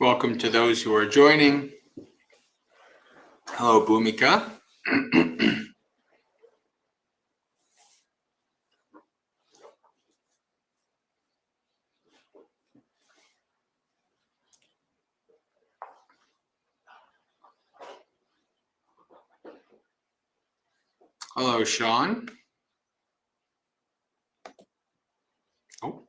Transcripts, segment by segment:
Welcome to those who are joining. Hello, Bhumika. Hello, Sean. Oh.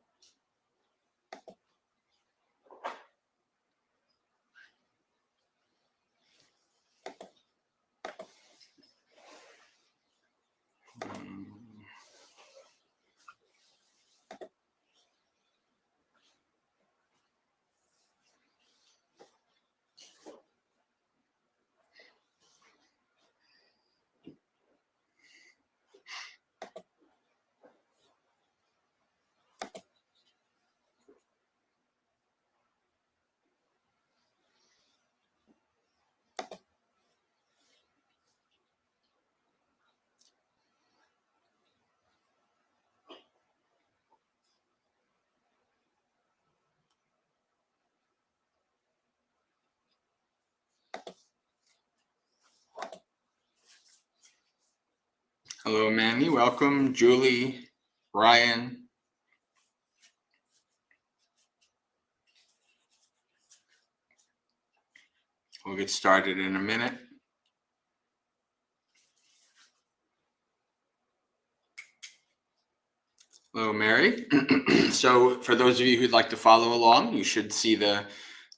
Hello, Manny. Welcome, Julie, Ryan. We'll get started in a minute. Hello, Mary. So for those of you who'd like to follow along, you should see the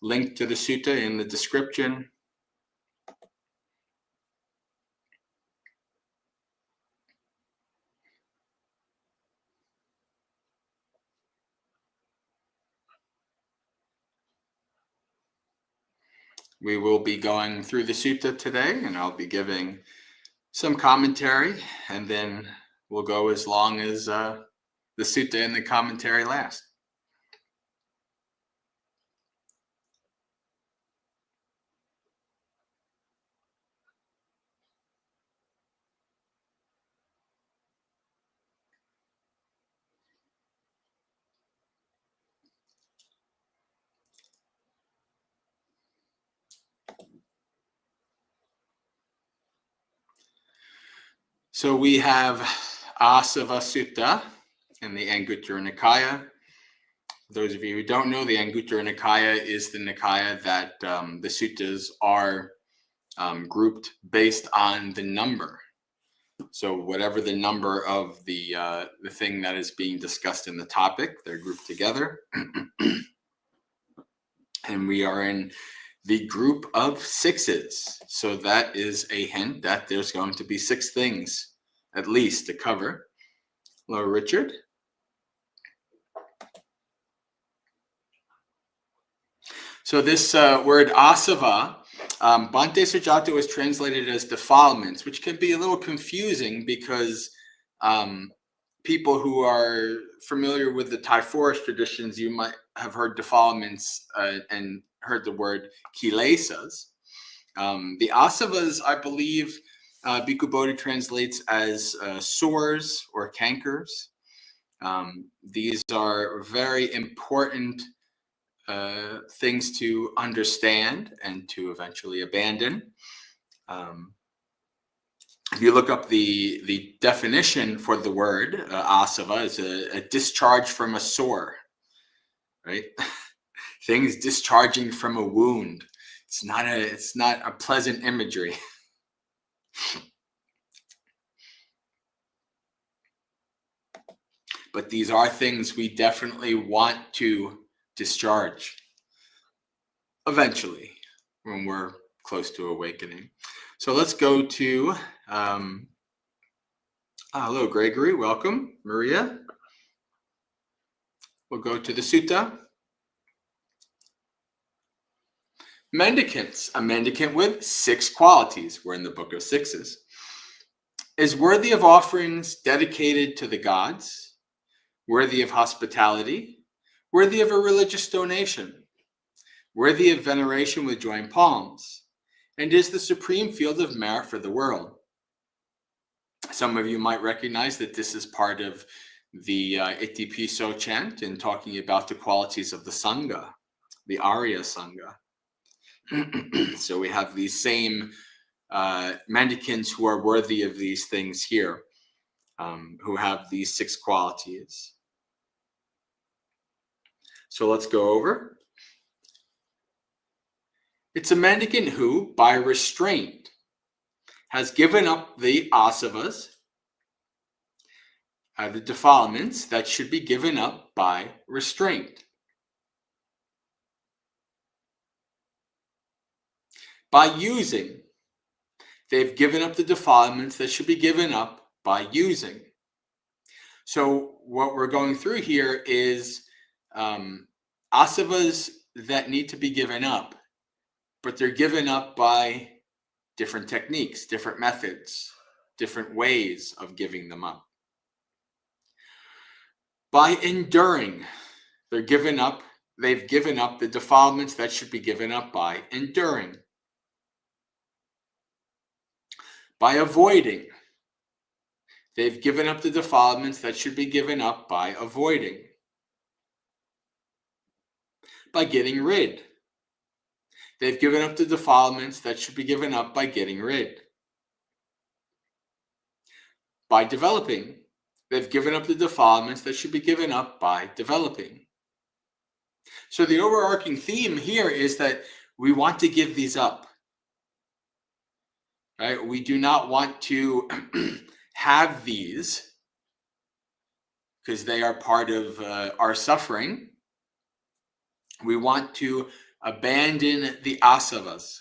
link to the sutta in the description. We will be going through the sutta today, and I'll be giving some commentary, and then we'll go as long as the sutta and the commentary last. So we have Āsavasutta in the Anguttara Nikaya. Those of you who don't know, the Anguttara Nikaya is the Nikaya that the suttas are grouped based on the number. So whatever the number of the thing that is being discussed in the topic, they're grouped together. And we are in the group of sixes. So that is a hint that there's going to be 6 things at least to cover. Hello, Richard. So this word asava, Bhante Jayasara was translated as defilements, which can be a little confusing because people who are familiar with the Thai forest traditions, you might have heard defilements and heard the word kilesas. The asavas, I believe, Bhikkhu Bodhi translates as sores or cankers. These are very important things to understand and to eventually abandon. If you look up the definition for the word asava, is a discharge from a sore, right? Things discharging from a wound. It's not a pleasant imagery. But these are things we definitely want to discharge eventually when we're close to awakening. So let's go to hello, Gregory. Welcome, Maria. We'll go to the sutta. Mendicants, a mendicant with 6 qualities. We're in the book of sixes. Is worthy of offerings dedicated to the gods, worthy of hospitality, worthy of a religious donation, worthy of veneration with joint palms, and is the supreme field of merit for the world. Some of you might recognize that this is part of the Iti Piso chant in talking about the qualities of the Sangha, the Arya Sangha. So we have these same mendicants who are worthy of these things here, who have these 6 qualities. So let's go over. It's a mendicant who, by restraint, has given up the asavas, the defilements that should be given up by restraint. By using, they've given up the defilements that should be given up by using. So what we're going through here is asavas that need to be given up, but they're given up by different techniques, different methods, different ways of giving them up. By enduring, they've given up the defilements that should be given up by enduring. By avoiding, they've given up the defilements that should be given up by avoiding. By getting rid, they've given up the defilements that should be given up by getting rid. By developing, they've given up the defilements that should be given up by developing. So the overarching theme here is that we want to give these up. Right? We do not want to have these because they are part of our suffering. We want to abandon the asavas.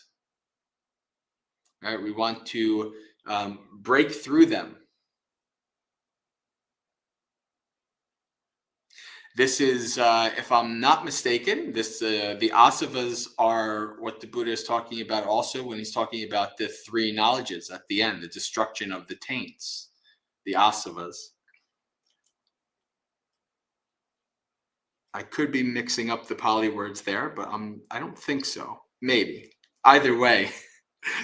Right? We want to break through them. This is, if I'm not mistaken, the asavas are what the Buddha is talking about also when he's talking about the 3 knowledges at the end, the destruction of the taints, the asavas. I could be mixing up the Pali words there, but I don't think so. Maybe. Either way,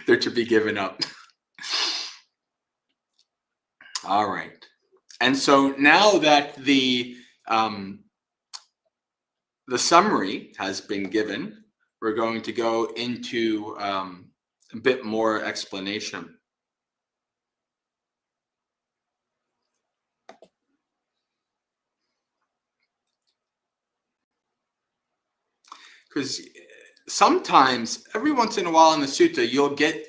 they're to be given up. All right. And so now that the summary has been given, we're going to go into a bit more explanation. Because sometimes, every once in a while in the sutta, you'll get,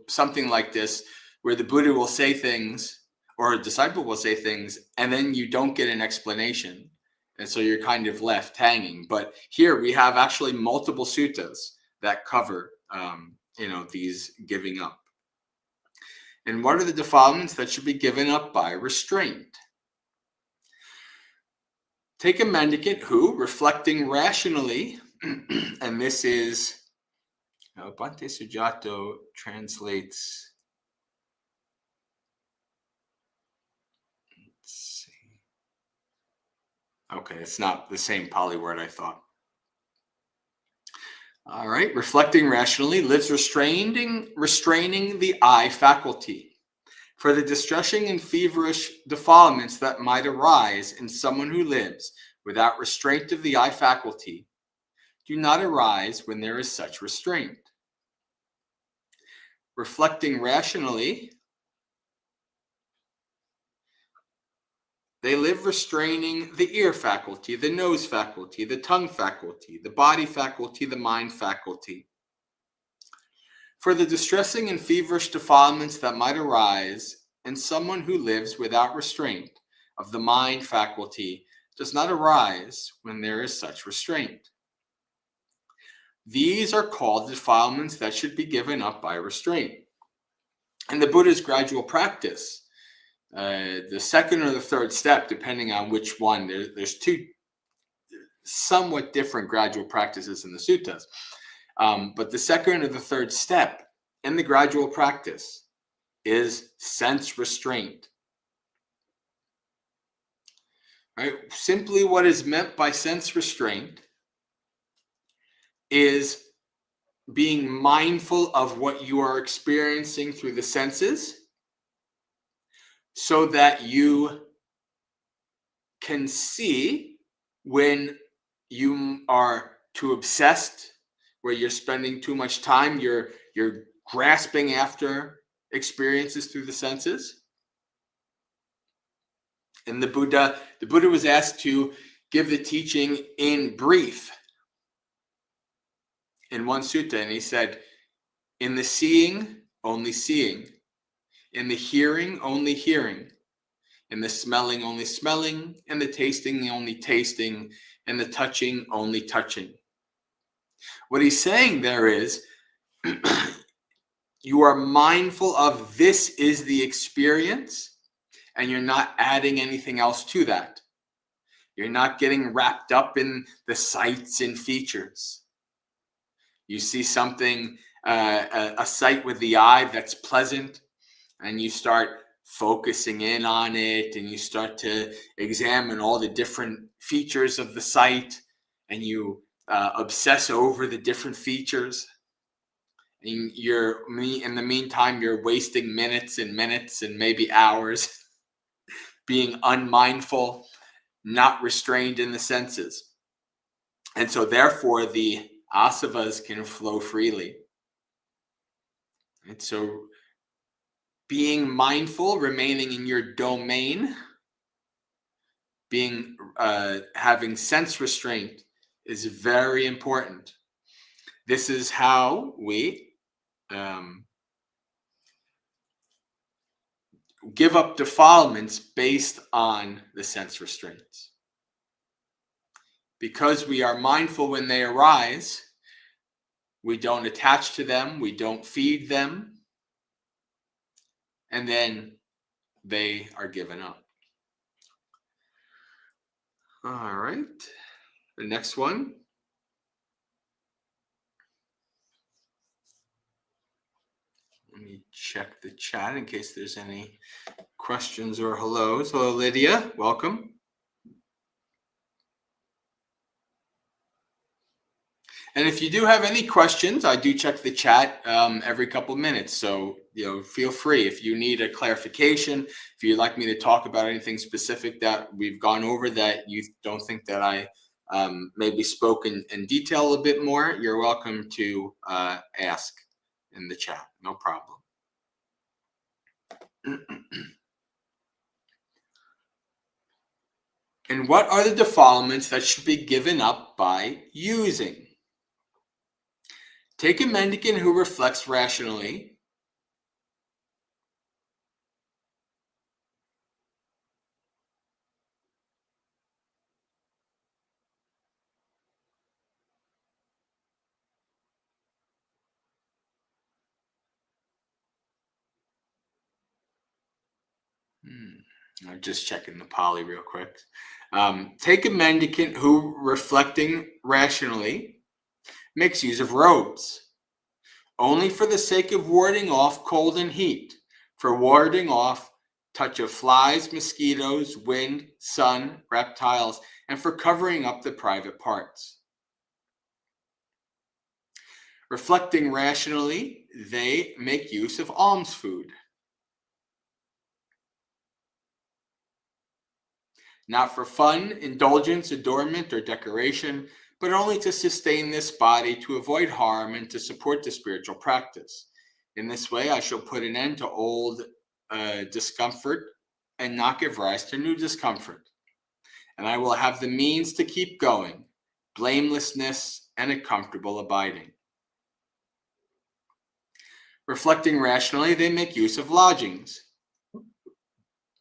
something like this, where the Buddha will say things, or a disciple will say things, and then you don't get an explanation. And so you're kind of left hanging. But here we have actually multiple suttas that cover, these giving up. And what are the defilements that should be given up by restraint? Take a mendicant who, reflecting rationally, and this is, Bhante Jayasara translates, let's see. Okay, it's not the same Pali word I thought. All right, reflecting rationally, lives restraining the eye faculty. For the distressing and feverish defilements that might arise in someone who lives without restraint of the eye faculty do not arise when there is such restraint. Reflecting rationally, they live restraining the ear faculty, the nose faculty, the tongue faculty, the body faculty, the mind faculty. For the distressing and feverish defilements that might arise in someone who lives without restraint of the mind faculty does not arise when there is such restraint. These are called defilements that should be given up by restraint. And the Buddha's gradual practice, the second or the third step, depending on which one, there's 2 somewhat different gradual practices in the suttas. But the second or the third step in the gradual practice is sense restraint. Right? Simply what is meant by sense restraint is being mindful of what you are experiencing through the senses so that you can see when you are too obsessed where you're spending too much time, you're grasping after experiences through the senses. And the Buddha was asked to give the teaching in brief in one sutta, and he said, in the seeing, only seeing. In the hearing, only hearing. In the smelling, only smelling. In the tasting, only tasting. In the touching, only touching. What he's saying there is, you are mindful of this is the experience, and you're not adding anything else to that. You're not getting wrapped up in the sights and features. You see something, a sight with the eye that's pleasant, and you start focusing in on it, and you start to examine all the different features of the sight, and you obsess over the different features. And in the meantime, you're wasting minutes and minutes and maybe hours being unmindful, not restrained in the senses. And so therefore, the asavas can flow freely. And so being mindful, remaining in your domain, having sense restraint is very important. This is how we give up defilements based on the sense restraints. Because we are mindful when they arise, we don't attach to them, we don't feed them, and then they are given up. All right, the next one. Let me check the chat in case there's any questions or hellos. Hello, Lydia. Welcome. And if you do have any questions, I do check the chat every couple of minutes. So, feel free. If you need a clarification, if you'd like me to talk about anything specific that we've gone over that you don't think that I maybe spoke in detail a bit more, you're welcome to ask in the chat. No problem. And what are the defilements that should be given up by using? Take a mendicant who reflects rationally. I'm just checking the Pali real quick. Take a mendicant who, reflecting rationally, makes use of robes, only for the sake of warding off cold and heat, for warding off touch of flies, mosquitoes, wind, sun, reptiles, and for covering up the private parts. Reflecting rationally, they make use of alms food, not for fun, indulgence, adornment, or decoration, but only to sustain this body, to avoid harm, and to support the spiritual practice. In this way, I shall put an end to old discomfort and not give rise to new discomfort. And I will have the means to keep going, blamelessness, and a comfortable abiding. Reflecting rationally, they make use of lodgings,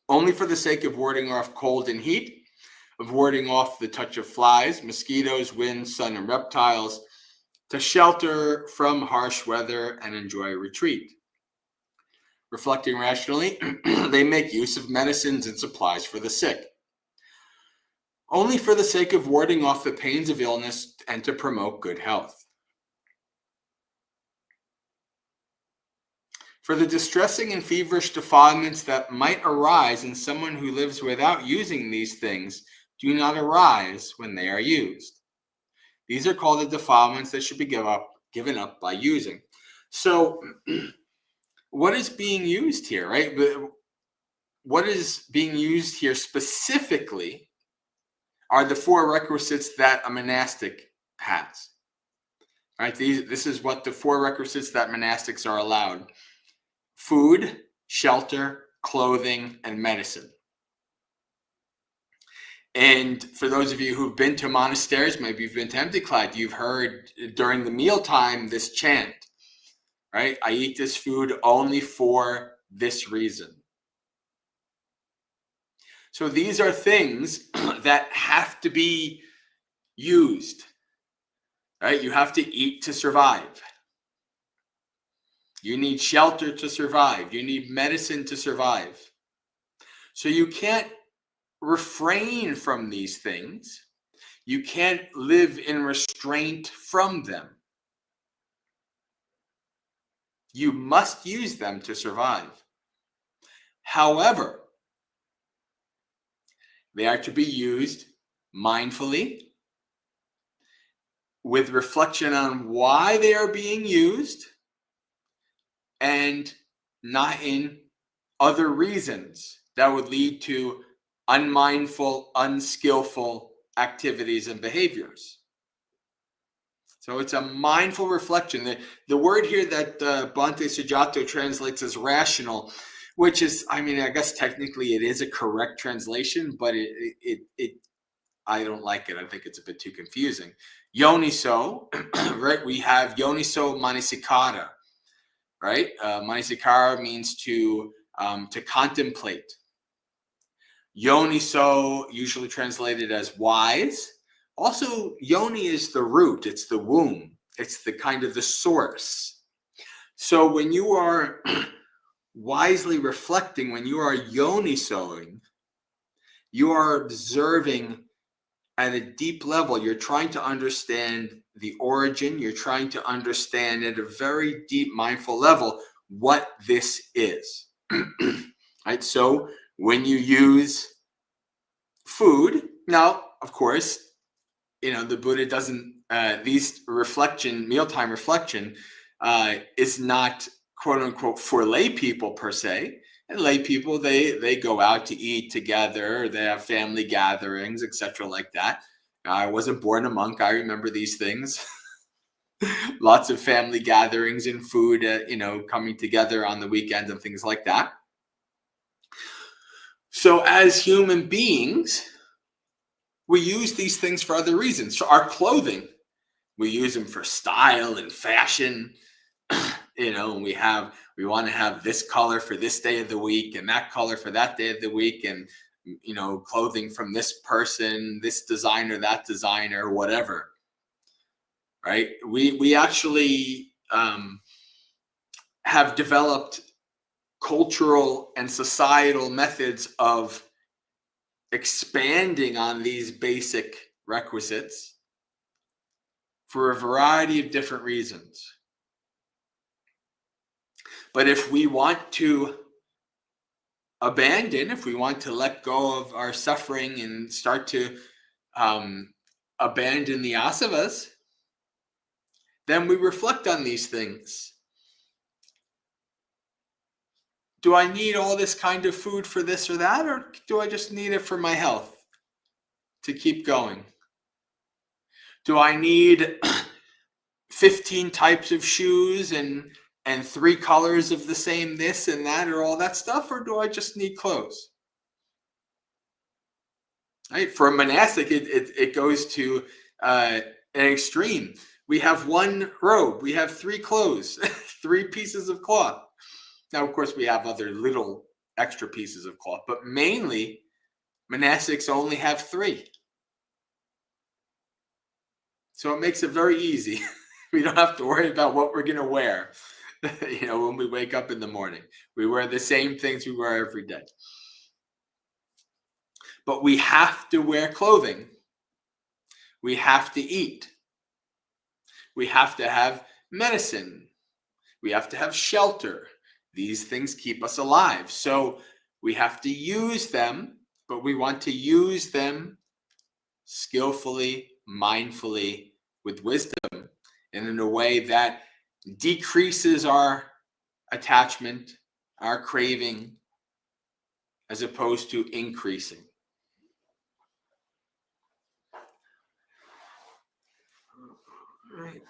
only for the sake of warding off cold and heat, of warding off the touch of flies, mosquitoes, wind, sun, and reptiles, to shelter from harsh weather and enjoy a retreat. Reflecting rationally, they make use of medicines and supplies for the sick, only for the sake of warding off the pains of illness and to promote good health. For the distressing and feverish defilements that might arise in someone who lives without using these things do not arise when they are used. These are called the defilements that should be given up by using. So, what is being used here, right? What is being used here specifically are the four requisites that a monastic has. Right? This is what the 4 requisites that monastics are allowed: food, shelter, clothing, and medicine. And for those of you who've been to monasteries, maybe you've been to empty clad, you've heard during the mealtime this chant, right? I eat this food only for this reason. So these are things that have to be used, right? You have to eat to survive. You need shelter to survive. You need medicine to survive. So you can't refrain from these things. You can't live in restraint from them. You must use them to survive. However, they are to be used mindfully, with reflection on why they are being used, and not in other reasons that would lead to unmindful, unskillful activities and behaviors. So it's a mindful reflection. The word here that Bhante Sujato translates as rational, which is, I mean, I guess technically it is a correct translation, but I don't like it. I think it's a bit too confusing. Yoniso, right? We have yoniso manasikara, right? Manasikara means to contemplate. Yoniso, usually translated as wise. Also, yoni is the root. It's the womb. It's the kind of the source. So when you are wisely reflecting, when you are yonisoing, you are observing at a deep level. You're trying to understand the origin. You're trying to understand at a very deep mindful level what this is. Right? So when you use food, now, of course, the Buddha doesn't, these mealtime reflection is not quote unquote for lay people per se. And lay people, they go out to eat together, they have family gatherings, etc. like that. I wasn't born a monk. I remember these things. Lots of family gatherings and food, coming together on the weekends and things like that. So as human beings, we use these things for other reasons. So our clothing, we use them for style and fashion. We want to have this color for this day of the week and that color for that day of the week, and clothing from this person, this designer, that designer, whatever. Right? We actually have developed cultural and societal methods of expanding on these basic requisites for a variety of different reasons. But if we want to if we want to let go of our suffering and start to abandon the asavas, then we reflect on these things. Do I need all this kind of food for this or that, or do I just need it for my health to keep going? Do I need 15 types of shoes and 3 colors of the same this and that or all that stuff, or do I just need clothes? Right? For a monastic, it goes to an extreme. We have 1 robe, we have 3 clothes, 3 pieces of cloth. Now, of course, we have other little extra pieces of cloth, but mainly monastics only have 3. So it makes it very easy. We don't have to worry about what we're going to wear. When we wake up in the morning, we wear the same things we wear every day. But we have to wear clothing. We have to eat. We have to have medicine. We have to have shelter. These things keep us alive. So we have to use them, but we want to use them skillfully, mindfully, with wisdom, and in a way that decreases our attachment, our craving, as opposed to increasing. Right.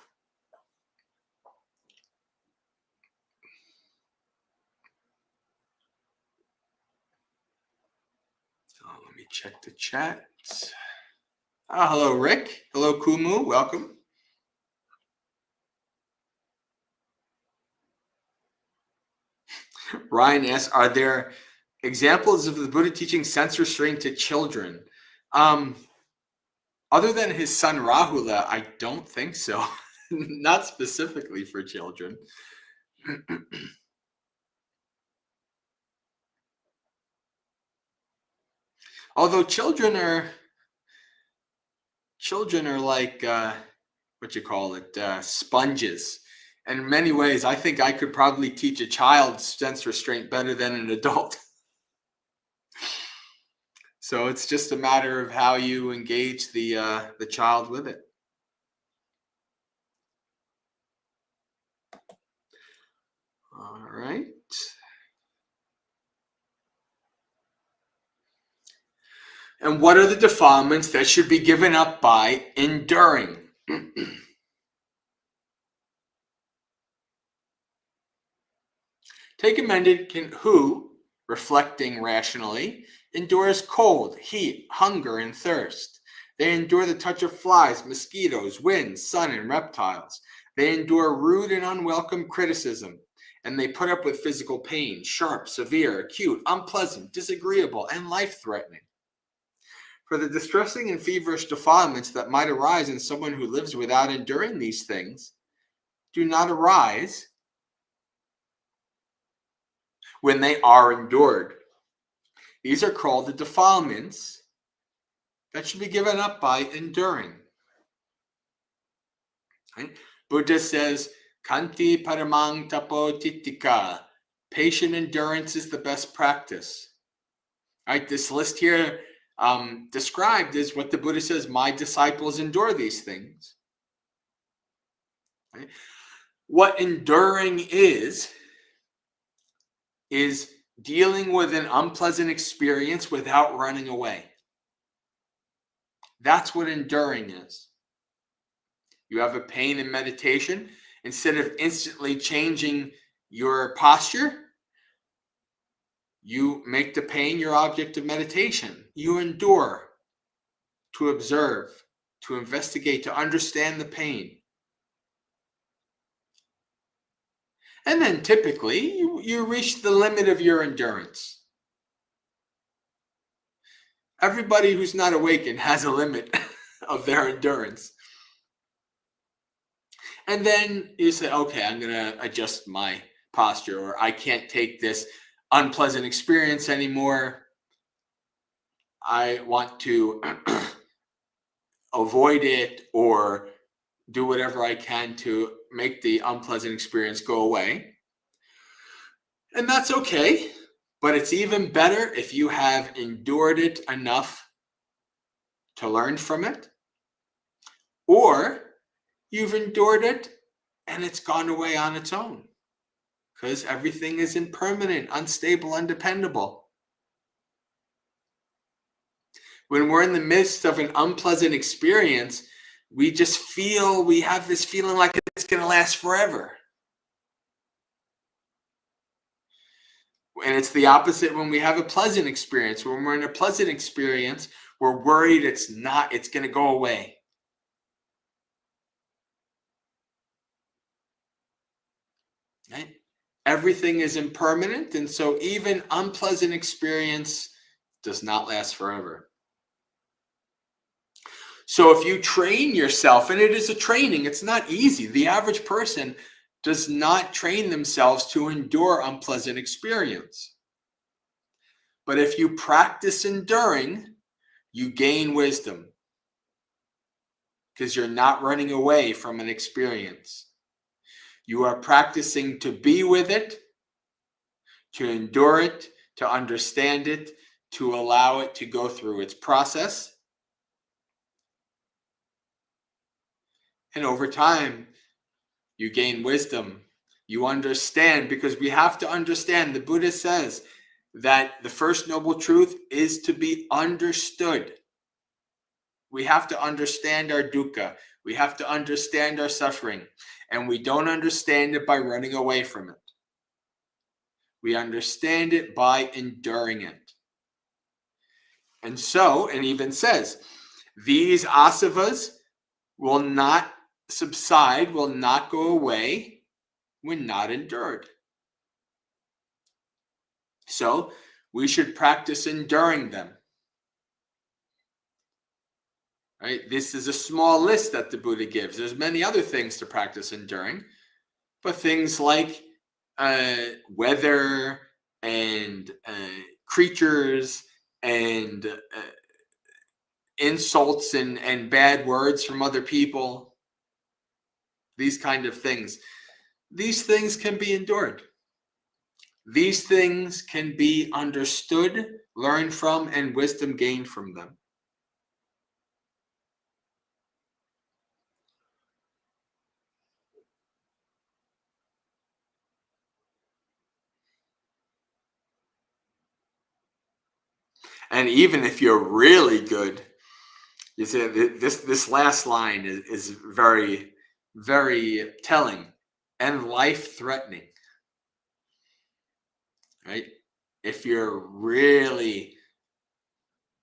me check the chat. Hello, Rick. Hello, Kumu. Welcome. Ryan asks, are there examples of the Buddha teaching sense restraint to children? Other than his son Rahula, I don't think so. Not specifically for children. Although children are like sponges. And in many ways, I think I could probably teach a child sense restraint better than an adult. So it's just a matter of how you engage the child with it. All right. And what are the defilements that should be given up by enduring? Take a mendicant who, reflecting rationally, endures cold, heat, hunger, and thirst. They endure the touch of flies, mosquitoes, wind, sun, and reptiles. They endure rude and unwelcome criticism, and they put up with physical pain, sharp, severe, acute, unpleasant, disagreeable, and life-threatening. For the distressing and feverish defilements that might arise in someone who lives without enduring these things do not arise when they are endured. These are called the defilements that should be given up by enduring. Right? Buddha says, Kanti paramang tapo titika. Patient endurance is the best practice. Right? This list here described is what the Buddha says, my disciples endure these things. Right? What enduring is dealing with an unpleasant experience without running away. That's what enduring is. You have a pain in meditation. Instead of instantly changing your posture, you make the pain your object of meditation. You endure to observe, to investigate, to understand the pain. And then typically, you reach the limit of your endurance. Everybody who's not awakened has a limit of their endurance. And then you say, okay, I'm going to adjust my posture, or I can't take this unpleasant experience anymore. I want to avoid it or do whatever I can to make the unpleasant experience go away. And that's okay, but it's even better if you have endured it enough to learn from it, or you've endured it and it's gone away on its own, because everything is impermanent, unstable, undependable. When we're in the midst of an unpleasant experience, we have this feeling like it's going to last forever. And it's the opposite when we have a pleasant experience. When we're in a pleasant experience, we're worried it's going to go away. Right? Everything is impermanent, and so even unpleasant experience does not last forever. So if you train yourself, and it is a training, it's not easy. The average person does not train themselves to endure unpleasant experience. But if you practice enduring, you gain wisdom, because you're not running away from an experience. You are practicing to be with it, to endure it, to understand it, to allow it to go through its process. And over time, you gain wisdom. You understand, because we have to understand. The Buddha says that the first noble truth is to be understood. We have to understand our dukkha. We have to understand our suffering. And we don't understand it by running away from it. We understand it by enduring it. And so, and even says, these asavas will not subside, will not go away when not endured. So we should practice enduring them. Right? This is a small list that the Buddha gives. There's many other things to practice enduring, but things like weather and creatures and insults and bad words from other people, these kind of things. These things can be endured. These things can be understood, learned from, and wisdom gained from them. And even if you're really good, you see this last line is very, very telling and life-threatening. Right? If you're really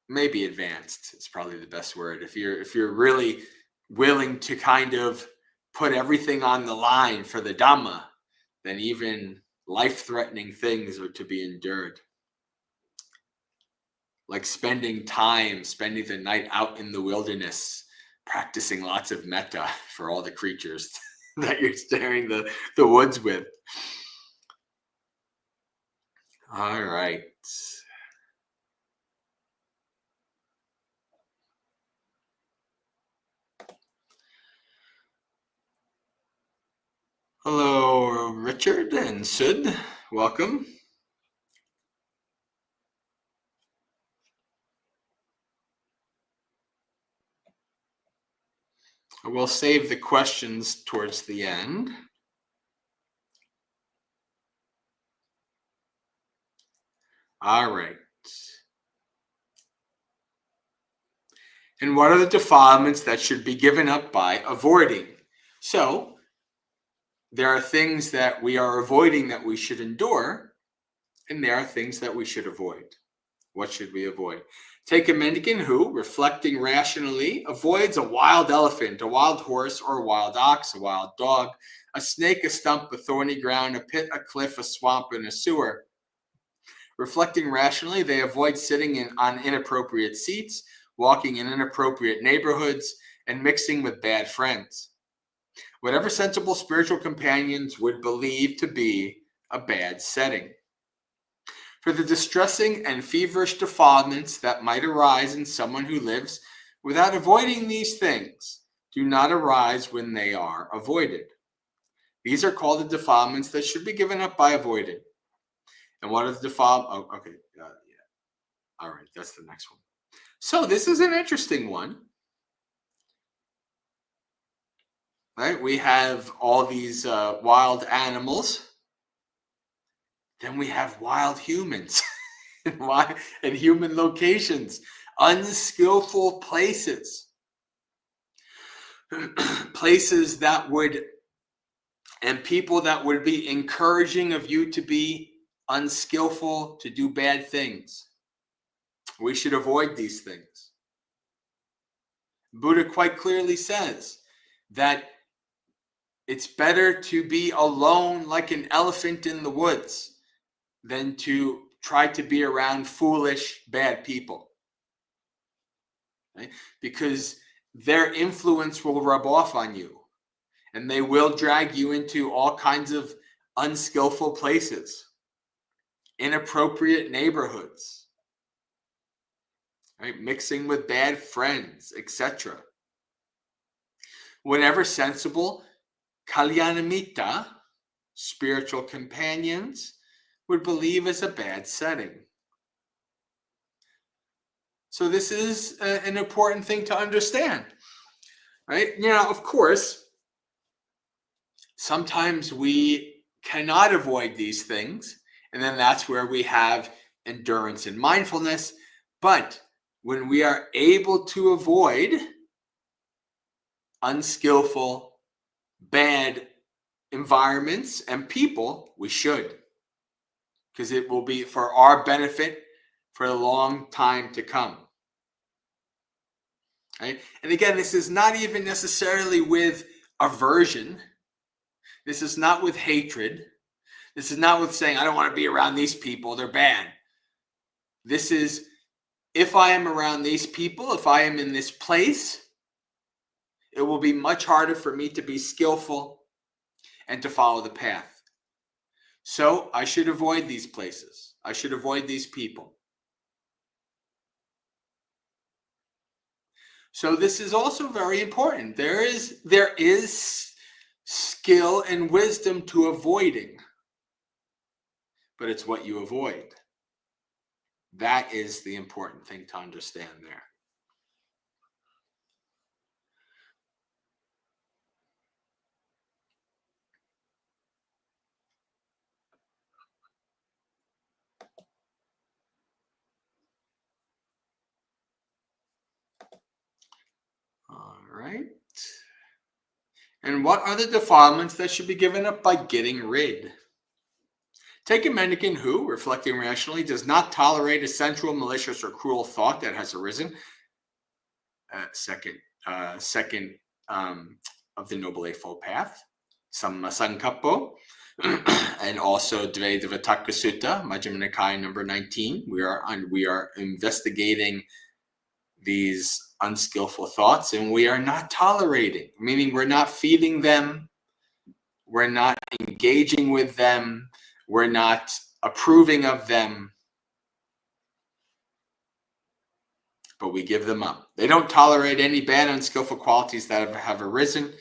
maybe advanced, it's probably the best word. If you're really willing to kind of put everything on the line for the Dhamma, then even life-threatening things are to be endured. Like spending the night out in the wilderness, practicing lots of metta for all the creatures that you're sharing the woods with. All right. Hello, Richard and Sud. Welcome. We'll save the questions towards the end. All right. And what are the defilements that should be given up by avoiding? So, there are things that we are avoiding that we should endure, and there are things that we should avoid. What should we avoid? Take a mendicant who, reflecting rationally, avoids a wild elephant, a wild horse, or a wild ox, a wild dog, a snake, a stump, a thorny ground, a pit, a cliff, a swamp, and a sewer. Reflecting rationally, they avoid sitting on inappropriate seats, walking in inappropriate neighborhoods, and mixing with bad friends. Whatever sensible spiritual companions would believe to be a bad setting. For the distressing and feverish defilements that might arise in someone who lives without avoiding these things do not arise when they are avoided. These are called the defilements that should be given up by avoiding. And what are the defilements? Oh, okay. Yeah. All right. That's the next one. So this is an interesting one. Right? We have all these wild animals. Then we have wild humans and human locations, unskillful places, places that would, and people that would be encouraging of you to be unskillful, to do bad things. We should avoid these things. Buddha quite clearly says that it's better to be alone like an elephant in the woods than to try to be around foolish, bad people. Right? Because their influence will rub off on you, and they will drag you into all kinds of unskillful places, inappropriate neighborhoods, right? Mixing with bad friends, etc. Whatever sensible kalyanamitta, spiritual companions, would believe is a bad setting. So this is an important thing to understand, right? Now, of course, sometimes we cannot avoid these things, and then that's where we have endurance and mindfulness. But when we are able to avoid unskillful, bad environments and people, we should, because it will be for our benefit for a long time to come. Right? And again, this is not even necessarily with aversion. This is not with hatred. This is not with saying, I don't want to be around these people, they're bad. This is, if I am around these people, if I am in this place, it will be much harder for me to be skillful and to follow the path. So I should avoid these places. I should avoid these people. So this is also very important. There is skill and wisdom to avoiding, but it's what you avoid. That is the important thing to understand there. All right. And what are the defilements that should be given up by getting rid? Take a mendicant who, reflecting rationally, does not tolerate a sensual, malicious, or cruel thought that has arisen. Second of the Noble Eightfold Path, Samma Sankappo, and also Dvaitavitaka Sutta, Majjhima Nikaya number 19. We are investigating these unskillful thoughts, and we are not tolerating, meaning we're not feeding them, we're not engaging with them, we're not approving of them, but we give them up. They don't tolerate any bad, unskillful qualities that have arisen,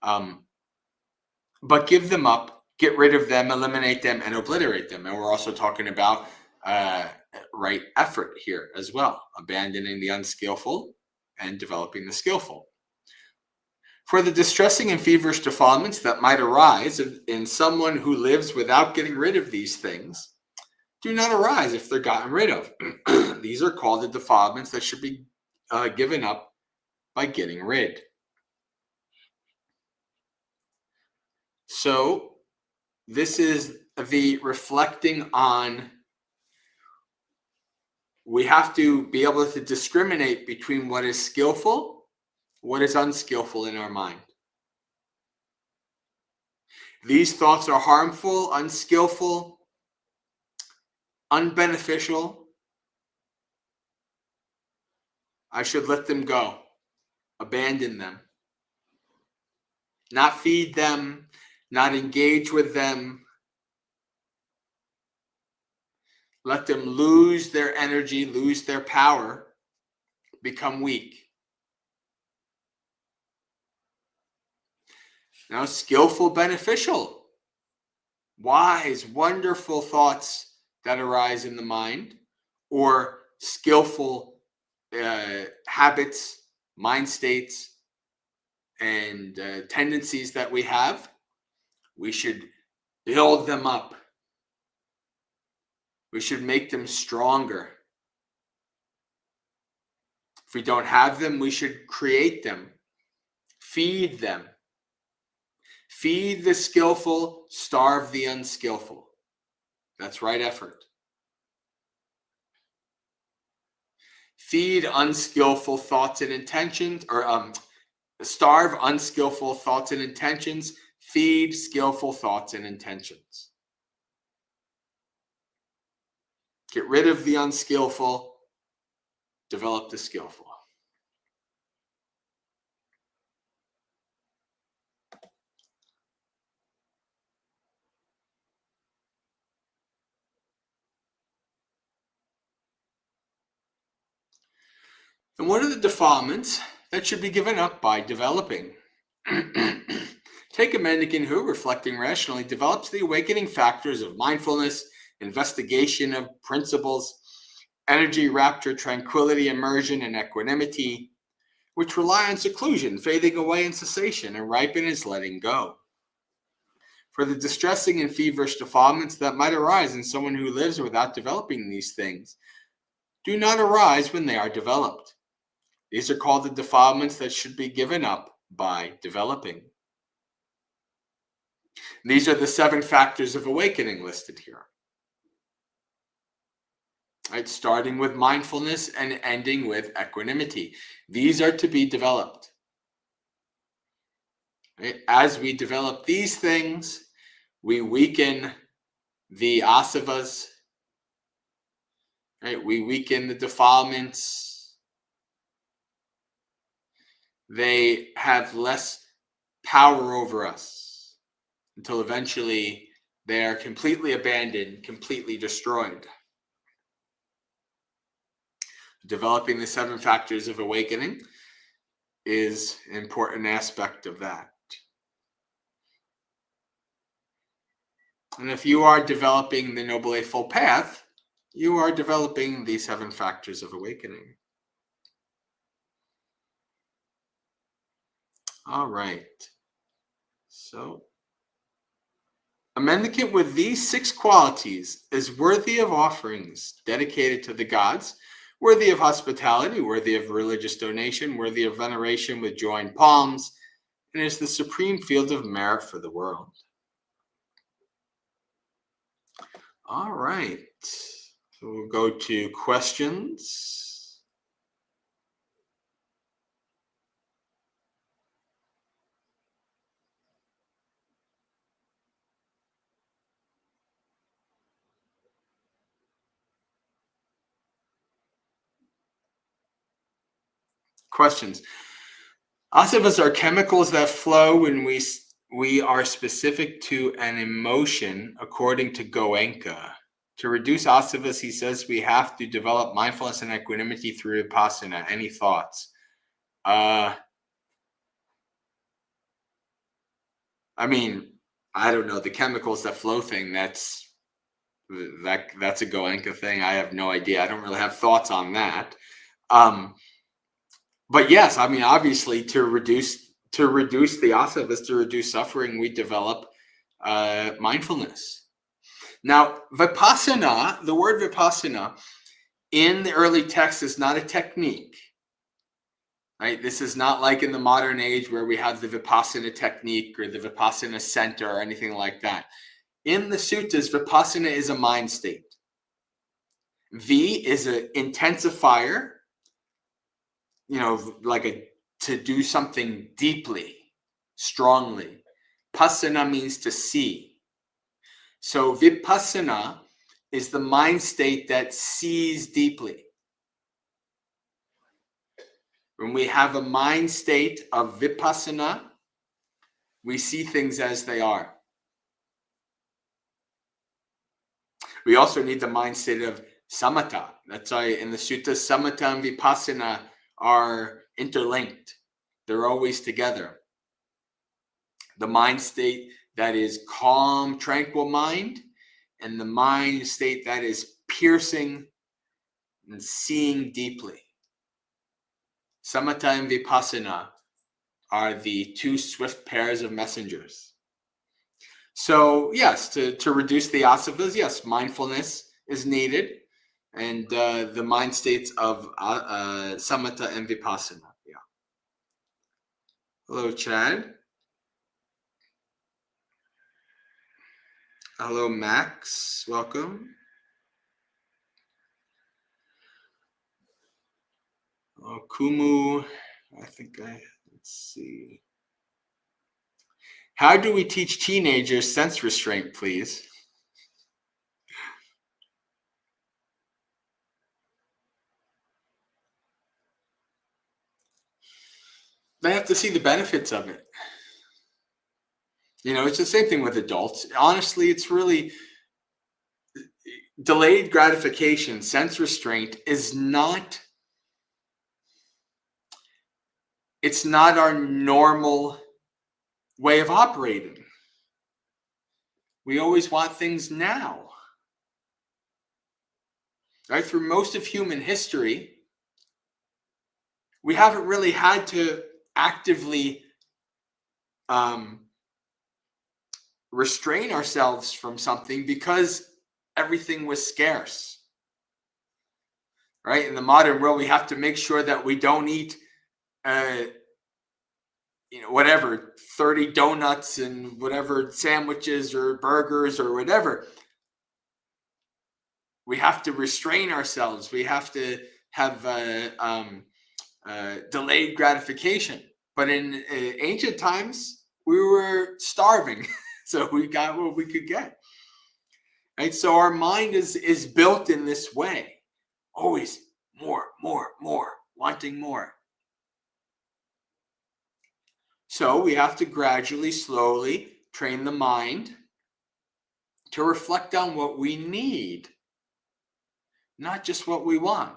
but give them up, get rid of them, eliminate them, and obliterate them. And we're also talking about right effort here as well, abandoning the unskillful and developing the skillful. For the distressing and feverish defilements that might arise in someone who lives without getting rid of these things, do not arise if they're gotten rid of. These are called the defilements that should be given up by getting rid. So this is the reflecting on. We have to be able to discriminate between what is skillful, what is unskillful in our mind. These thoughts are harmful, unskillful, unbeneficial. I should let them go, abandon them, not feed them, not engage with them. Let them lose their energy, lose their power, become weak. Now, skillful, beneficial, wise, wonderful thoughts that arise in the mind, or skillful habits, mind states, and tendencies that we have, we should build them up. We should make them stronger. If we don't have them, we should create them, feed them. Feed the skillful, starve the unskillful. That's right effort. Feed unskillful thoughts and intentions, or starve unskillful thoughts and intentions. Feed skillful thoughts and intentions. Get rid of the unskillful, develop the skillful. And what are the defilements that should be given up by developing? Take a mendicant who, reflecting rationally, develops the awakening factors of mindfulness, investigation of principles, energy, rapture, tranquility, immersion, and equanimity, which rely on seclusion, fading away in cessation, and ripen as letting go. For the distressing and feverish defilements that might arise in someone who lives without developing these things, do not arise when they are developed. These are called the defilements that should be given up by developing. These are the 7 factors of awakening listed here. right? Starting with mindfulness and ending with equanimity. These are to be developed. Right? As we develop these things, we weaken the asavas, right? We weaken the defilements. They have less power over us until eventually they are completely abandoned, completely destroyed. Developing the 7 factors of awakening is an important aspect of that. And if you are developing the Noble Eightfold Path, you are developing the 7 factors of awakening. All right. So, a mendicant with these 6 qualities is worthy of offerings dedicated to the gods, worthy of hospitality, worthy of religious donation, worthy of veneration with joined palms, and is the supreme field of merit for the world. All right. So we'll go to questions. Questions. Asavas are chemicals that flow when we are specific to an emotion, according to Goenka. To reduce asavas, he says we have to develop mindfulness and equanimity through vipassana. Any thoughts? I mean, I don't know. The chemicals that flow thing, that's a Goenka thing. I have no idea. I don't really have thoughts on that. But yes, I mean, obviously, to reduce the asavas, to reduce suffering, we develop mindfulness. Now, vipassana, the word vipassana in the early text is not a technique, right? This is not like in the modern age where we have the vipassana technique or the vipassana center or anything like that. In the suttas, vipassana is a mind state. V is an intensifier, like to do something deeply, strongly. Passana means to see. So vipassana is the mind state that sees deeply. When we have a mind state of vipassana, we see things as they are. We also need the mind state of samatha. That's why in the sutta, samatha and vipassana are interlinked. They're always together. The mind state that is calm, tranquil mind, and the mind state that is piercing and seeing deeply. Samatha and vipassana are the 2 swift pairs of messengers. So yes, to reduce the asavas, yes, mindfulness is needed, and the mind states of samatha and vipassana. Yeah. Hello, Chad. Hello, Max. Welcome. Oh, Kumu. Let's see. How do we teach teenagers sense restraint, please? They have to see the benefits of it. It's the same thing with adults. Honestly, it's really delayed gratification, sense restraint is not, it's not our normal way of operating. We always want things now. Right? Through most of human history, we haven't really had to actively restrain ourselves from something because everything was scarce. Right? In the modern world, we have to make sure that we don't eat, whatever, 30 donuts and whatever sandwiches or burgers or whatever. We have to restrain ourselves. We have to have delayed gratification. But in ancient times, we were starving, so we got what we could get. Right? So our mind is built in this way, always more, wanting more. So we have to gradually, slowly train the mind to reflect on what we need, not just what we want.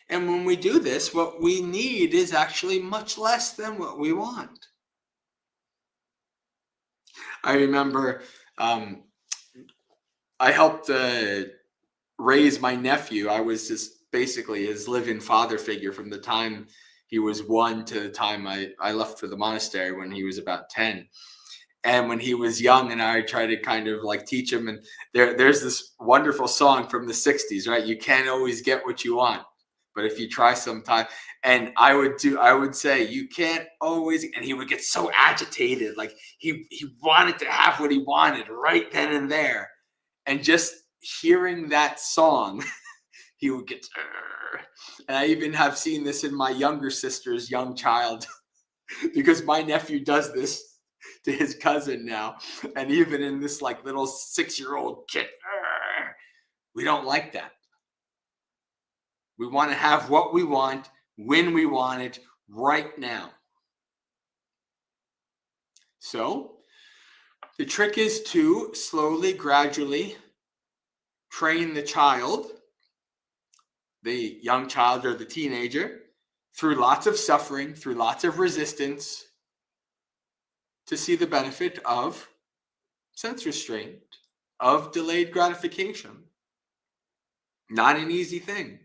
And when we do this, what we need is actually much less than what we want. I remember I helped raise my nephew. I was just basically his live-in father figure from the time he was 1 to the time I left for the monastery when he was about 10. And when he was young, and I tried to kind of like teach him, and there's this wonderful song from the 60s, right? You can't always get what you want, but if you try sometime. And I would say, you can't always, and he would get so agitated, like he wanted to have what he wanted right then and there. And just hearing that song, he would get, and I even have seen this in my younger sister's young child, because my nephew does this to his cousin now. And even in this like little 6-year-old kid, we don't like that. We want to have what we want, when we want it, right now. So the trick is to slowly, gradually train the child, the young child or the teenager, through lots of suffering, through lots of resistance, to see the benefit of sense restraint, of delayed gratification. Not an easy thing.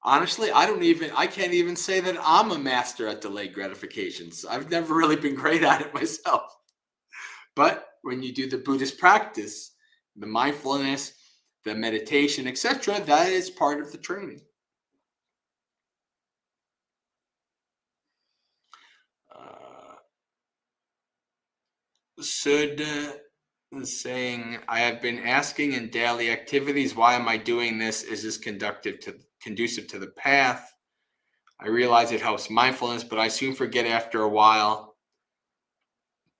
Honestly, I can't even say that I'm a master at delayed gratifications. I've never really been great at it myself. But when you do the Buddhist practice, the mindfulness, the meditation, etc., that is part of the training. Sudha is saying, I have been asking in daily activities, why am I doing this? Is this conducive to the path? I realize it helps mindfulness, but I soon forget after a while.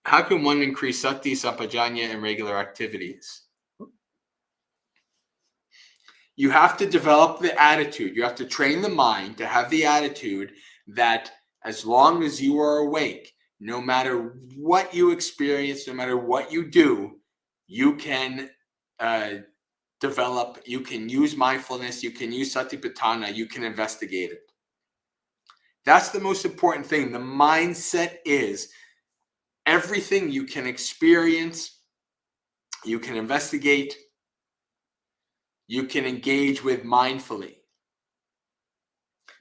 How can one increase sati, sampajanya, in regular activities? You have to develop the attitude. You have to train the mind to have the attitude that as long as you are awake, no matter what you experience, no matter what you do, you can develop, you can use mindfulness, you can use satipatthana, you can investigate it. That's the most important thing. The mindset is everything you can experience, you can investigate, you can engage with mindfully.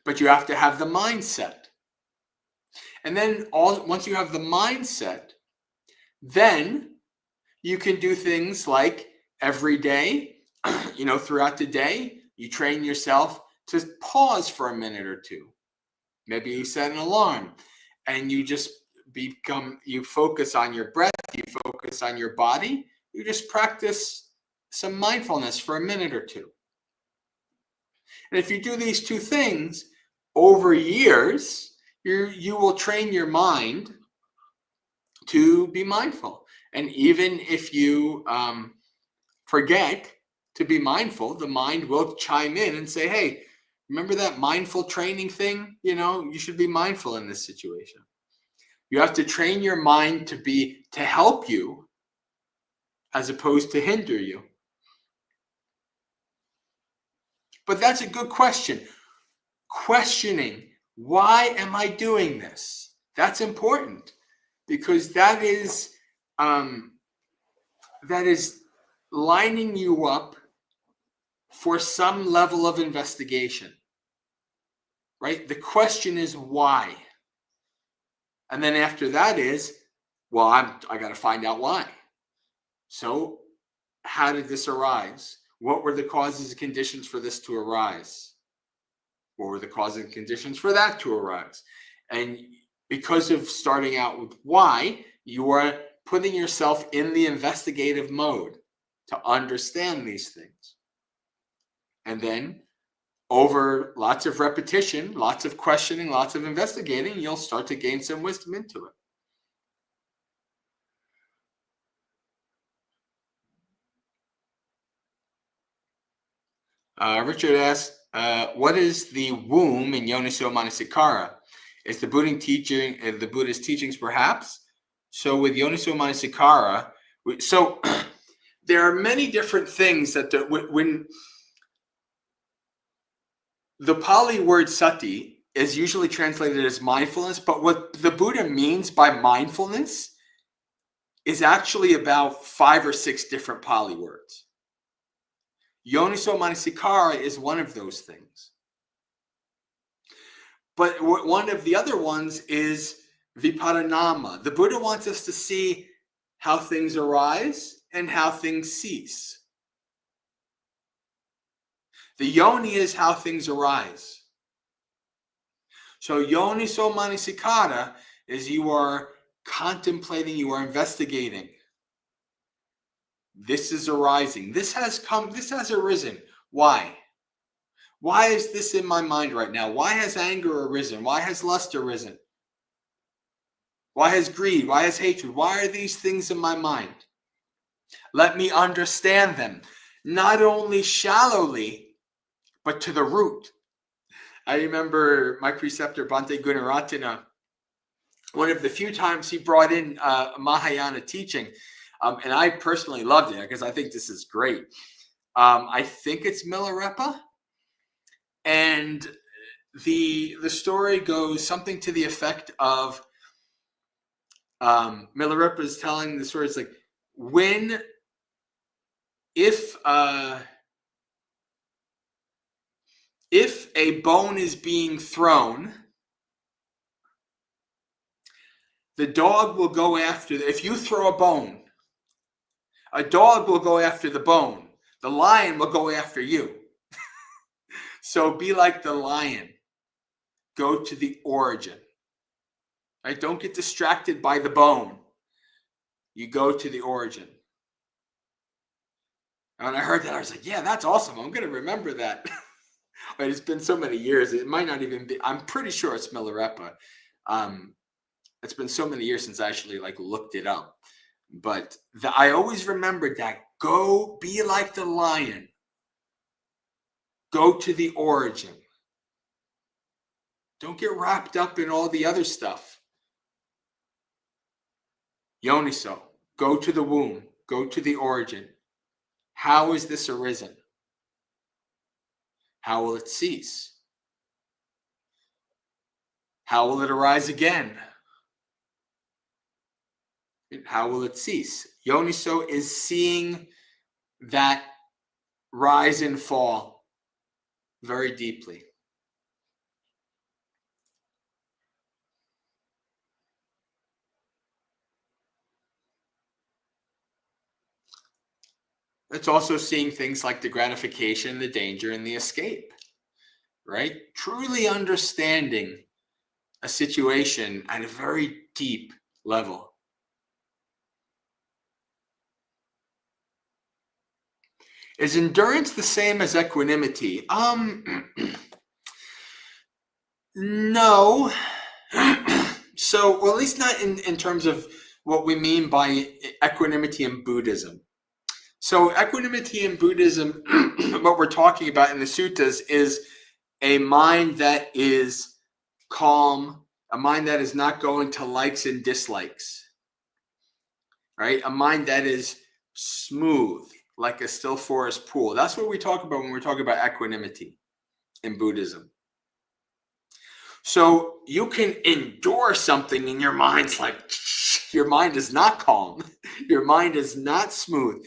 But you have to have the mindset. And then once you have the mindset, then you can do things like every day, throughout the day, you train yourself to pause for a minute or two. Maybe you set an alarm and you just you focus on your breath, you focus on your body, you just practice some mindfulness for a minute or two. And if you do these two things over years, you will train your mind to be mindful. And even if you forget to be mindful, the mind will chime in and say, hey, remember that mindful training thing? You should be mindful in this situation. You have to train your mind to help you as opposed to hinder you. But that's a good question. Questioning, why am I doing this? That's important, because that is lining you up for some level of investigation, right? The question is why. And then after that is, well, I got to find out why. So how did this arise? What were the causes and conditions for this to arise? What were the causes and conditions for that to arise? And because of starting out with why, you are putting yourself in the investigative mode to understand these things. And then over lots of repetition, lots of questioning, lots of investigating, you'll start to gain some wisdom into it. Richard asks, what is the womb in Yoniso Manasikara? Is the Buddhist teachings perhaps? So with Yoniso Manasikara, so there are many different things that when the Pali word sati is usually translated as mindfulness, but what the Buddha means by mindfulness is actually about 5 or 6 different Pali words. Yoniso Manasikara is one of those things. But one of the other ones is viparanama. The Buddha wants us to see how things arise and how things cease. The yoni is how things arise. So yoniso manasikara is you are contemplating, you are investigating. This is arising. This has arisen. Why? Why is this in my mind right now? Why has anger arisen? Why has lust arisen? Why has greed? Why has hatred? Why are these things in my mind? Let me understand them, not only shallowly, but to the root. I remember my preceptor, Bhante Gunaratana, one of the few times he brought in Mahayana teaching, and I personally loved it because I think this is great. I think it's Milarepa, and the story goes something to the effect of Milarepa is telling the story. It's like if a bone is being thrown, the dog will go after if you throw a bone, a dog will go after the bone. The lion will go after you. So be like the lion. Go to the origin. Right? Don't get distracted by the bone. You go to the origin. And I heard that, I was like, yeah, that's awesome. I'm going to remember that. But it's been so many years. It might not even be. I'm pretty sure it's Milarepa. It's been so many years since I actually looked it up. But I always remembered that. Go be like the lion. Go to the origin. Don't get wrapped up in all the other stuff. Yoniso. Go to the womb. Go to the origin. How is this arisen? How will it cease? How will it arise again? How will it cease? Yoniso is seeing that rise and fall very deeply. It's also seeing things like the gratification, the danger, and the escape, right? Truly understanding a situation at a very deep level. Is endurance the same as equanimity? No. So, well, at least not in terms of what we mean by equanimity in Buddhism. So equanimity in Buddhism, what we're talking about in the suttas, is a mind that is calm, a mind that is not going to likes and dislikes, right? A mind that is smooth, like a still forest pool. That's what we talk about when we're talking about equanimity in Buddhism. So you can endure something and your mind's like, your mind is not calm. Your mind is not smooth.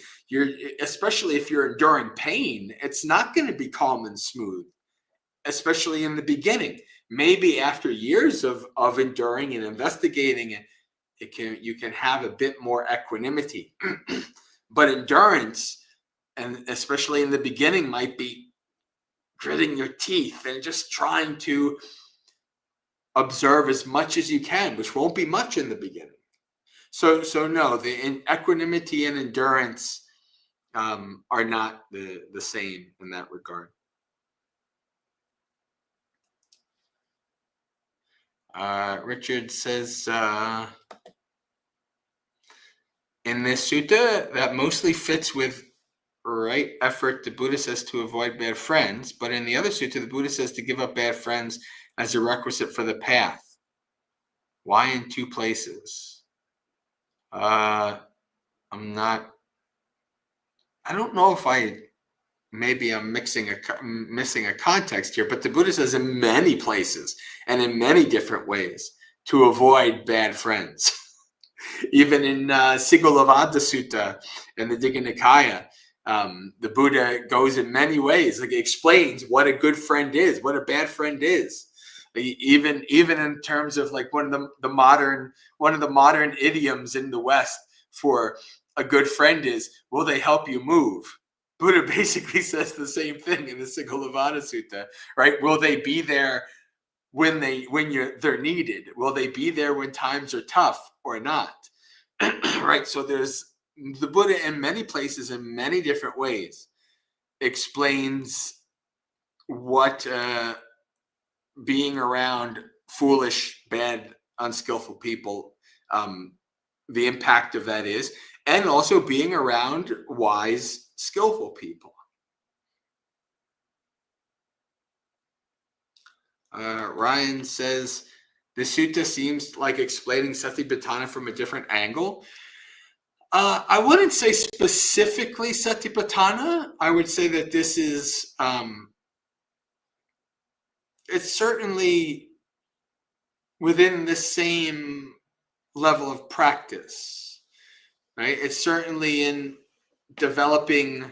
Especially if you're enduring pain, it's not going to be calm and smooth, especially in the beginning. Maybe after years of enduring and investigating it, you can have a bit more equanimity. But endurance, and especially in the beginning, might be gritting your teeth and just trying to observe as much as you can, which won't be much in the beginning. So no, the equanimity and endurance are not the same in that regard. Richard says in this sutta that mostly fits with right effort the Buddha says to avoid bad friends, but in the other sutta the Buddha says to give up bad friends as a requisite for the path. Why in two places? I don't know if maybe I'm missing a context here, but the Buddha says in many places and in many different ways to avoid bad friends. Even in Āsavasutta Sutta in the Digha Nikaya, the Buddha goes in many ways, like explains what a good friend is, what a bad friend is. Even in terms of like one of the modern idioms in the West for a good friend is, will they help you move? Buddha basically says the same thing in the Āsavasutta Sutta, right? Will they be there when they're needed? Will they be there when times are tough or not? Right? So there's the Buddha in many places, in many different ways, explains what being around foolish, bad, unskillful people, the impact of that is, and also being around wise, skillful people. Ryan says, the sutta seems like explaining Satipatthana from a different angle. I wouldn't say specifically Satipatthana. I would say that this is, it's certainly within the same level of practice, right? It's certainly in developing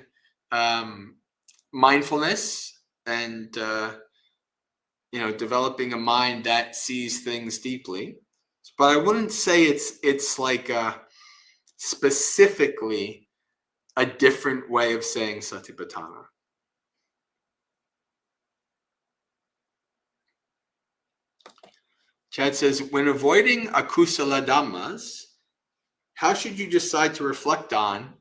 mindfulness and developing a mind that sees things deeply. But I wouldn't say it's like specifically a different way of saying Satipatthana. Chad says, when avoiding akusala dhammas, how should you decide to reflect on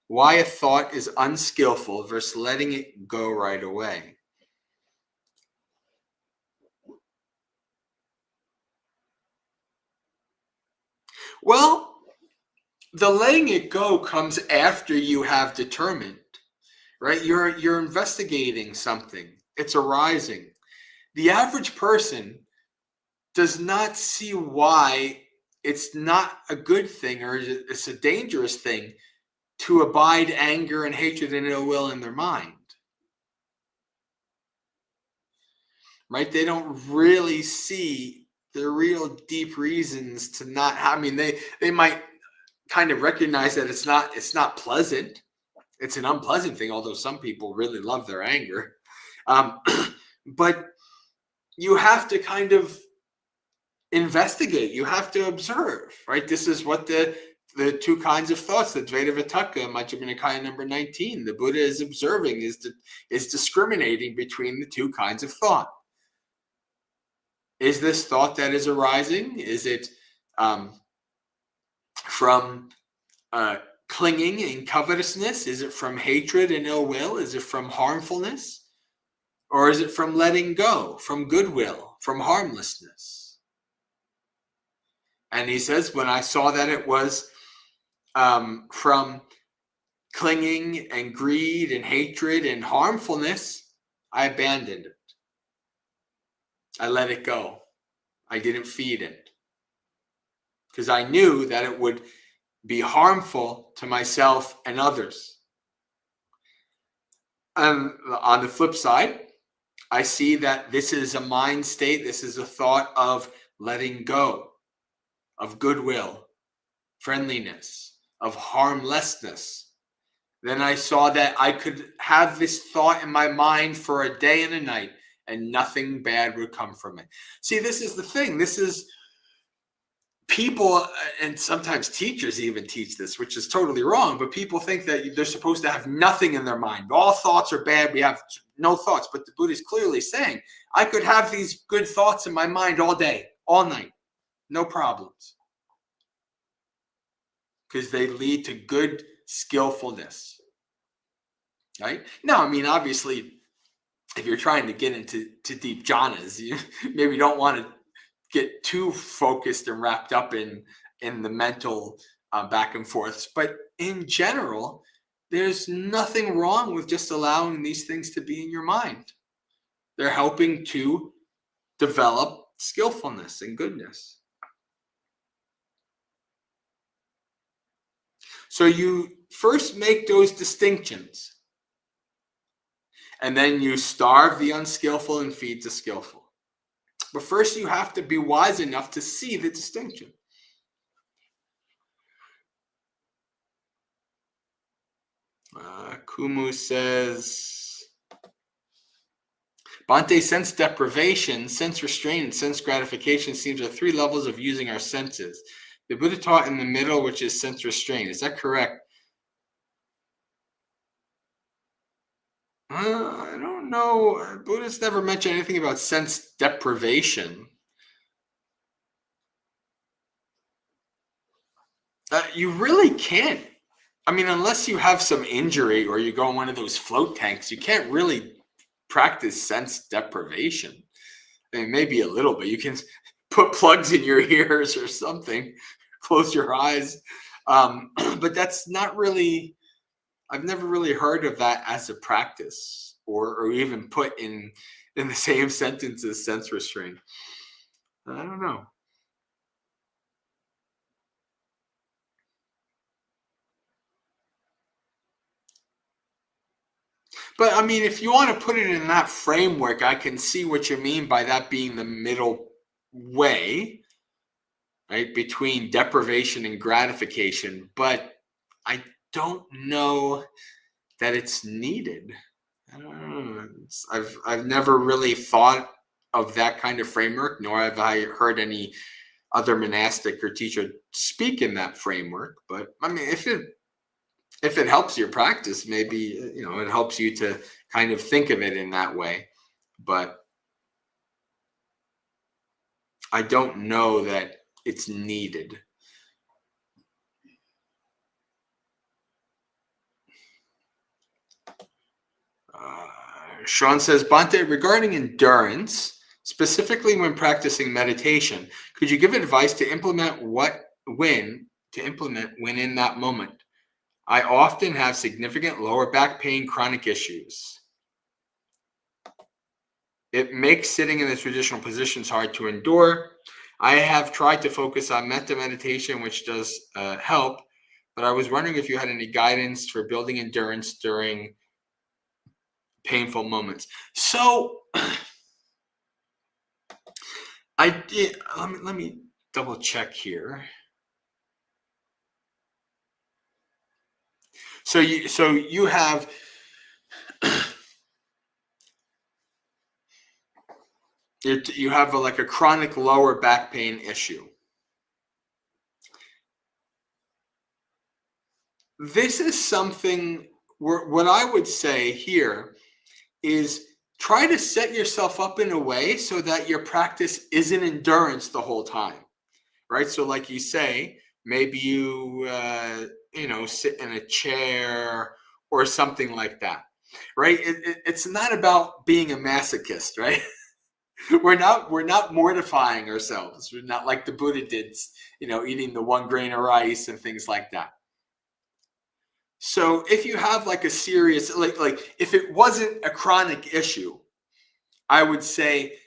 why a thought is unskillful versus letting it go right away? Well, the letting it go comes after you have determined, right? You're investigating something. It's arising. The average person does not see why it's not a good thing or it's a dangerous thing to abide anger and hatred and ill will in their mind. Right? They don't really see the real deep reasons to not have. I mean, they might kind of recognize that it's not pleasant. It's an unpleasant thing, although some people really love their anger. But you have to kind of investigate. You have to observe, right? This is what the two kinds of thoughts, the Dvaita Vitakka, Majjhima Nikaya number 19, the Buddha is observing, is discriminating between the two kinds of thought. Is this thought that is arising? Is it from clinging and covetousness? Is it from hatred and ill will? Is it from harmfulness? Or is it from letting go, from goodwill, from harmlessness? And he says, when I saw that it was from clinging and greed and hatred and harmfulness, I abandoned it. I let it go. I didn't feed it. Because I knew that it would be harmful to myself and others. And on the flip side, I see that this is a mind state, this is a thought of letting go, of goodwill, friendliness, of harmlessness. Then I saw that I could have this thought in my mind for a day and a night, and nothing bad would come from it. See, this is the thing. This is people, and sometimes teachers even teach this, which is totally wrong, but people think that they're supposed to have nothing in their mind. All thoughts are bad. We have no thoughts. But the Buddha is clearly saying, I could have these good thoughts in my mind all day, all night. No problems. because they lead to good skillfulness. Right? Now, I mean, obviously, if you're trying to get into deep jhanas, you maybe don't want to get too focused and wrapped up in the mental back and forths. But in general, there's nothing wrong with just allowing these things to be in your mind. They're helping to develop skillfulness and goodness. So you first make those distinctions. And then you starve the unskillful and feed the skillful. But first you have to be wise enough to see the distinction. Kumu says, Bhante, sense deprivation, sense restraint, and sense gratification seems are 3 levels of using our senses. The Buddha taught in the middle, which is sense restraint. Is that correct? I don't know. Buddha's never mentioned anything about sense deprivation. You really can't. I mean, unless you have some injury or you go in one of those float tanks, you can't really practice sense deprivation. I mean, maybe a little bit. You can put plugs in your ears or something, close your eyes. But that's not really, I've never really heard of that as a practice or even put in the same sentence as sense restraint. I don't know. But I mean, if you want to put it in that framework, I can see what you mean by that being the middle way, right, between deprivation and gratification. But I don't know that it's needed. I don't know. I've never really thought of that kind of framework, nor have I heard any other monastic or teacher speak in that framework. But I mean, if it helps your practice, maybe it helps you to kind of think of it in that way. But I don't know that it's needed. Sean says, Bhante, regarding endurance, specifically when practicing meditation, could you give advice to implement when in that moment? I often have significant lower back pain, chronic issues. It makes sitting in the traditional positions hard to endure. I have tried to focus on metta meditation, which does help, but I was wondering if you had any guidance for building endurance during painful moments. So I did. Let me double check here. So you have you have like a chronic lower back pain issue. This is something what I would say here is try to set yourself up in a way so that your practice isn't endurance the whole time, right? So like you say, maybe you sit in a chair or something like that, right? It's not about being a masochist, right? We're not mortifying ourselves. We're not like the Buddha did, eating the 1 grain of rice and things like that. So if you have like a serious, like if it wasn't a chronic issue, I would say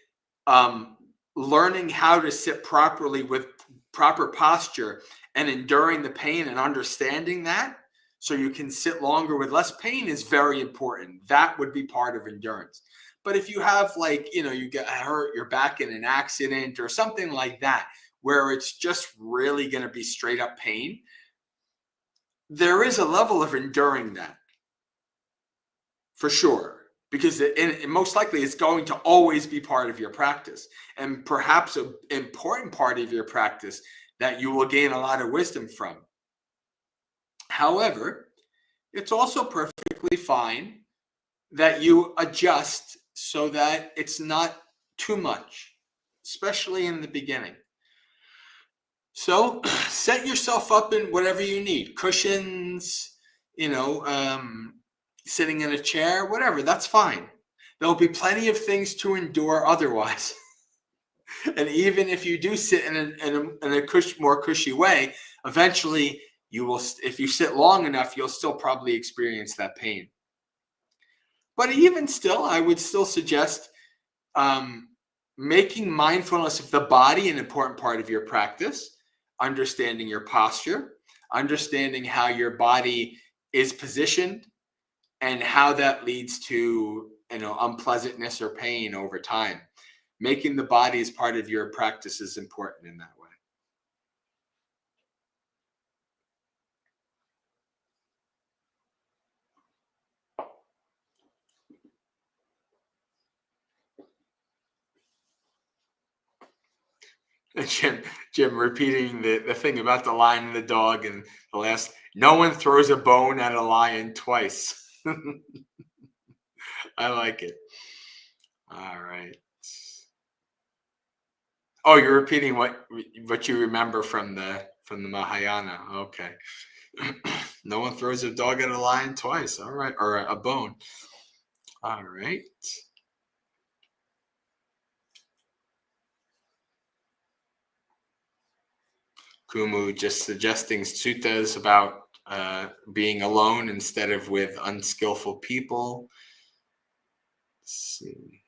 learning how to sit properly with proper posture and enduring the pain and understanding that so you can sit longer with less pain is very important. That would be part of endurance. But if you have you get hurt your back in an accident or something like that, where it's just really going to be straight up pain, there is a level of enduring that for sure, because it most likely it's going to always be part of your practice, and perhaps an important part of your practice that you will gain a lot of wisdom from. However, it's also perfectly fine that you adjust so that it's not too much, especially in the beginning. So set yourself up in whatever you need, cushions, sitting in a chair, whatever, that's fine. There'll be plenty of things to endure otherwise. And even if you do sit in a more cushy way, eventually you will, if you sit long enough, you'll still probably experience that pain. But even still, I would still suggest making mindfulness of the body an important part of your practice, understanding your posture, understanding how your body is positioned, and how that leads to unpleasantness or pain over time. Making the body as part of your practice is important in that way. Jim repeating the thing about the lion and the dog, and the last, no one throws a bone at a lion twice. I like it. All right. Oh, you're repeating what you remember from the Mahayana. Okay. No one throws a dog at a lion twice. All right. Or a bone. All right. Kumu just suggesting suttas about being alone instead of with unskillful people. Let's see.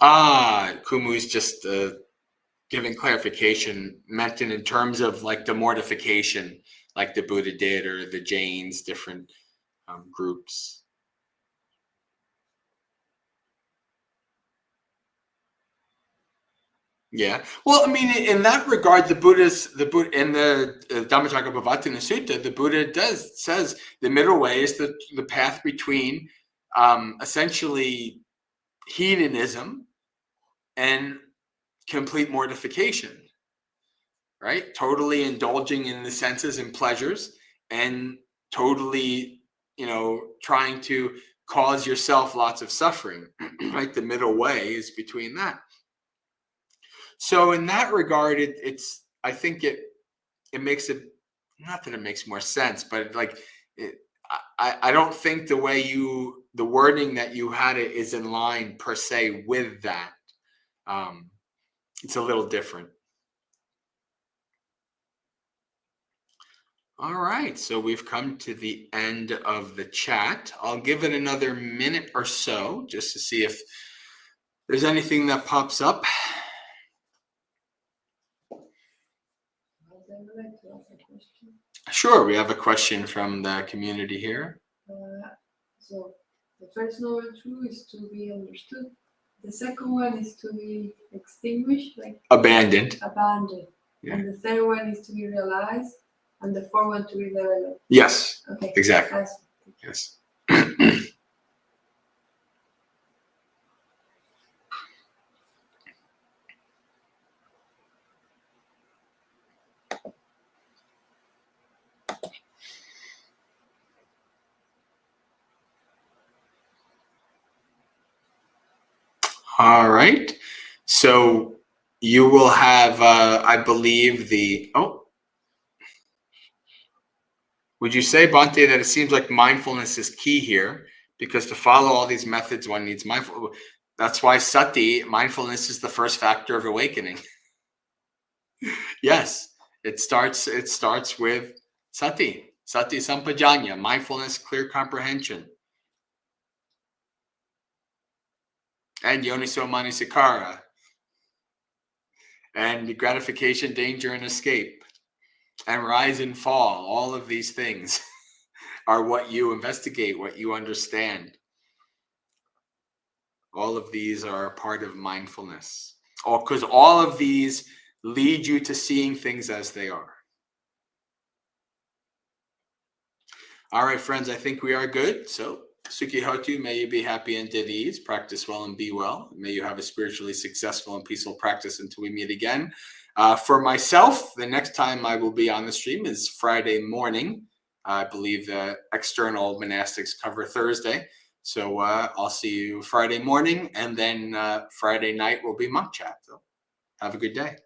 Kumu's just giving clarification, meant in terms of like the mortification, like the Buddha did, or the Jains, different groups. Yeah. Well, I mean, in that regard, the Buddha in the Dhammacakkappavattana Sutta, the Buddha says the middle way is the path between essentially hedonism and complete mortification, right? Totally indulging in the senses and pleasures, and totally, trying to cause yourself lots of suffering, right? The middle way is between that. So in that regard, I think it makes it, not that it makes more sense, but like I don't think the wording that you had it is in line per se with that. It's a little different. All right, so we've come to the end of the chat. I'll give it another minute or so just to see if there's anything that pops up. Sure, we have a question from the community here. So the first noble truth is to be understood. The second one is to be extinguished, like abandoned. Yeah. And the third one is to be realized, and the fourth one to be developed. Yes. Okay. Exactly. Yes. All right. So you will have, I believe, would you say, Bhante, that it seems like mindfulness is key here? Because to follow all these methods, one needs mindfulness. That's why sati, mindfulness, is the first factor of awakening. Yes, it starts with sati sampajanya, mindfulness, clear comprehension. And yoniso manasikara, and gratification, danger, and escape, and rise and fall. All of these things are what you investigate, what you understand. All of these are part of mindfulness, because all of these lead you to seeing things as they are. All right, friends, I think we are good. So Sukhi Hotu, may you be happy and at ease, practice well and be well. May you have a spiritually successful and peaceful practice until we meet again. For myself, the next time I will be on the stream is Friday morning. I believe the external monastics cover Thursday. So I'll see you Friday morning, and then Friday night will be monk chat. So have a good day.